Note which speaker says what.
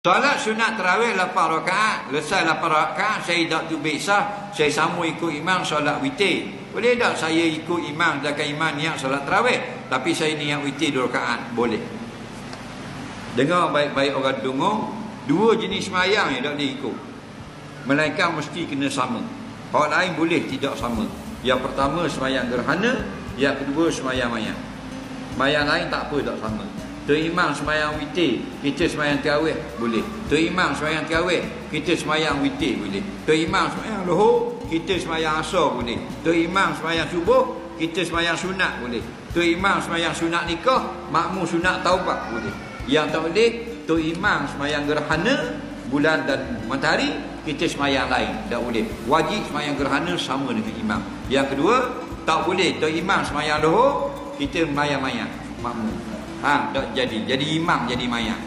Speaker 1: Solat sunat tarawih 8 rakaat. Lesai 8 rakaat, saya tak tu biasa, saya sambung ikut imam solat witir. Boleh tak saya ikut imam, sedangkan imam niat solat tarawih, tapi saya niat witir 2 rakaat? Boleh. Dengar baik-baik orang dengar, 2 jenis sembahyang yang tak boleh ikut. Melainkan mesti kena sama. Orang lain boleh tidak sama. Yang pertama sembahyang gerhana, yang kedua sembahyang mayang. Sembahyang lain tak apa, tak sama. Tu imam sembahyang witir, kita sembahyang tarawih, boleh. Tu imam sembahyang tarawih, kita sembahyang witir, boleh. Tu imam sembahyang lohor, kita sembahyang asar, boleh. Tu imam sembahyang subuh, kita sembahyang sunat, boleh. Tu imam sembahyang sunat nikah, makmum sunat taubat, boleh. Yang tak boleh, tu imam sembahyang gerhana bulan dan matahari, kita sembahyang lain, tak boleh. Wajib sembahyang gerhana sama dengan imam. Yang kedua, tak boleh tu imam sembahyang lohor, kita sembahyang mayang, makmum. Tak jadi imam, jadi mayang.